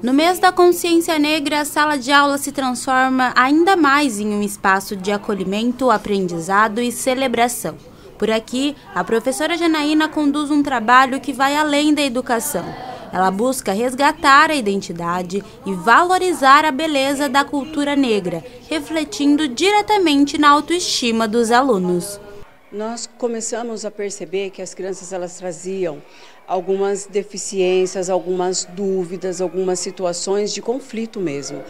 No mês da consciência negra, a sala de aula se transforma ainda mais em um espaço de acolhimento, aprendizado e celebração. Por aqui, a professora Janaína conduz um trabalho que vai além da educação. Ela busca resgatar a identidade e valorizar a beleza da cultura negra, refletindo diretamente na autoestima dos alunos. Nós começamos a perceber que as crianças elas traziam algumas deficiências, algumas dúvidas, algumas situações de conflito mesmo,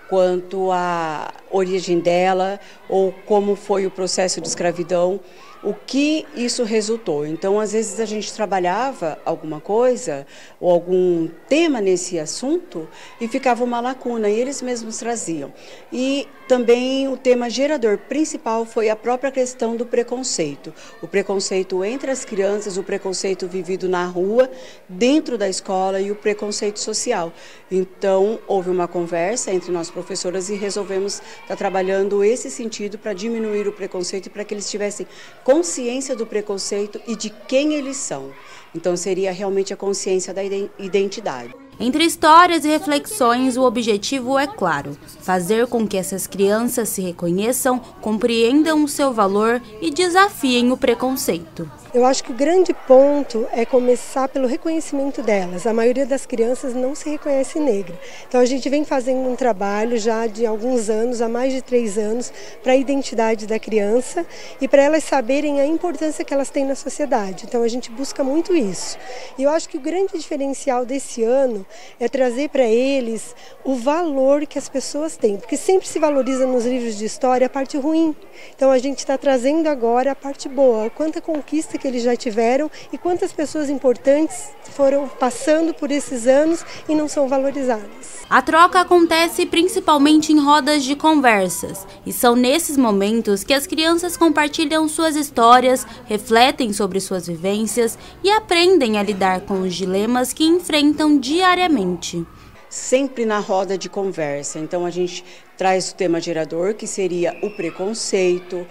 quanto à origem dela ou como foi o processo de escravidão, o que isso resultou. Então, às vezes a gente trabalhava alguma coisa ou algum tema nesse assunto e ficava uma lacuna, e eles mesmos traziam. E também o tema gerador principal foi a própria questão do preconceito. O preconceito entre as crianças, o preconceito vivido na rua, dentro da escola e o preconceito social. Então, houve uma conversa entre nós professoras e resolvemos estar trabalhando esse sentido para diminuir o preconceito e para que eles tivessem consciência do preconceito e de quem eles são. Então, seria realmente a consciência da identidade. Entre histórias e reflexões, o objetivo é claro: fazer com que essas crianças se reconheçam, compreendam o seu valor e desafiem o preconceito. Eu acho que o grande ponto é começar pelo reconhecimento delas. A maioria das crianças não se reconhece negra. Então a gente vem fazendo um trabalho já de alguns anos, há mais de 3 anos, para a identidade da criança e para elas saberem a importância que elas têm na sociedade. Então a gente busca muito isso. E eu acho que o grande diferencial desse ano é trazer para eles o valor que as pessoas têm, porque sempre se valoriza nos livros de história a parte ruim. Então a gente está trazendo agora a parte boa, quanta conquista que eles já tiveram e quantas pessoas importantes foram passando por esses anos e não são valorizadas. A troca acontece principalmente em rodas de conversas, e são nesses momentos que as crianças compartilham suas histórias, refletem sobre suas vivências e aprendem a lidar com os dilemas que enfrentam diariamente. Sempre na roda de conversa. Então a gente traz o tema gerador, que seria o preconceito,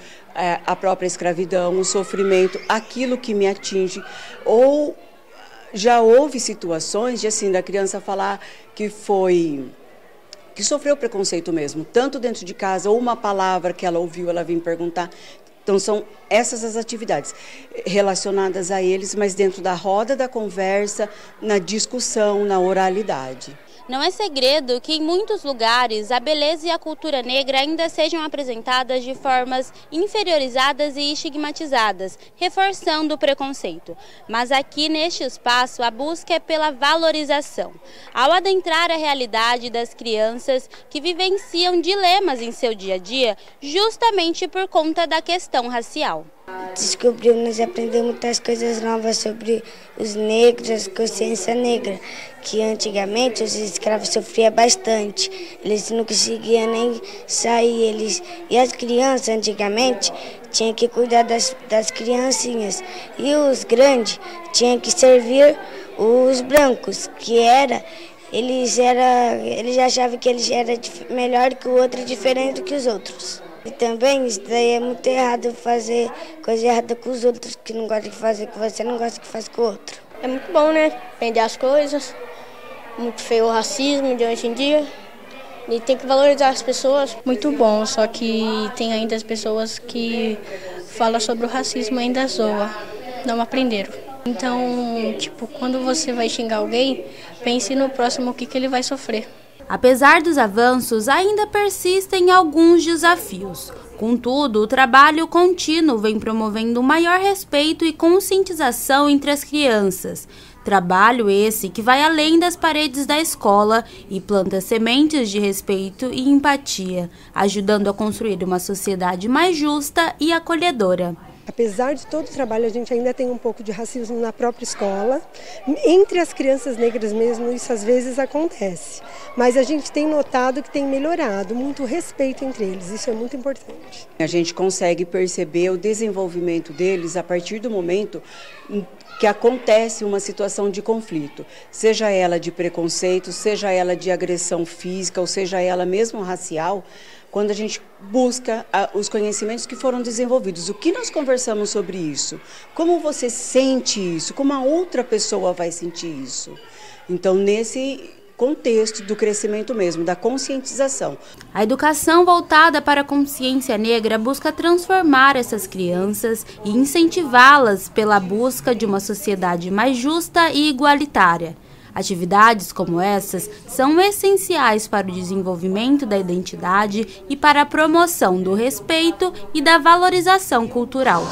a própria escravidão, o sofrimento, aquilo que me atinge. Ou já houve situações de assim da criança falar que sofreu preconceito mesmo, tanto dentro de casa, ou uma palavra que ela ouviu, ela vem perguntar. Então são essas as atividades relacionadas a eles, mas dentro da roda da conversa, na discussão, na oralidade. Não é segredo que em muitos lugares a beleza e a cultura negra ainda sejam apresentadas de formas inferiorizadas e estigmatizadas, reforçando o preconceito. Mas aqui neste espaço a busca é pela valorização. Ao adentrar a realidade das crianças que vivenciam dilemas em seu dia a dia, justamente por conta da questão racial. Nós aprendemos muitas coisas novas sobre os negros, consciência negra, que antigamente os escravos sofriam bastante, eles não conseguiam nem sair, e as crianças antigamente tinham que cuidar das criancinhas, e os grandes tinham que servir os brancos, eles achavam que eles eram melhor que o outro e diferente do que os outros. E também isso daí é muito errado, fazer coisa errada com os outros, que não gostam de fazer com você, não gosta que faz com o outro. É muito bom, né? Aprender as coisas, muito feio o racismo de hoje em dia, e tem que valorizar as pessoas. Muito bom, só que tem ainda as pessoas que falam sobre o racismo e ainda zoa, não aprenderam. Então, quando você vai xingar alguém, pense no próximo o que ele vai sofrer. Apesar dos avanços, ainda persistem alguns desafios. Contudo, o trabalho contínuo vem promovendo um maior respeito e conscientização entre as crianças. Trabalho esse que vai além das paredes da escola e planta sementes de respeito e empatia, ajudando a construir uma sociedade mais justa e acolhedora. Apesar de todo o trabalho, a gente ainda tem um pouco de racismo na própria escola. Entre as crianças negras mesmo, isso às vezes acontece. Mas a gente tem notado que tem melhorado muito o respeito entre eles. Isso é muito importante. A gente consegue perceber o desenvolvimento deles a partir do momento que acontece uma situação de conflito, seja ela de preconceito, seja ela de agressão física, ou seja ela mesmo racial. Quando a gente busca os conhecimentos que foram desenvolvidos, o que nós conversamos sobre isso? Como você sente isso? Como a outra pessoa vai sentir isso? Então, nesse contexto do crescimento mesmo, da conscientização. A educação voltada para a consciência negra busca transformar essas crianças e incentivá-las pela busca de uma sociedade mais justa e igualitária. Atividades como essas são essenciais para o desenvolvimento da identidade e para a promoção do respeito e da valorização cultural.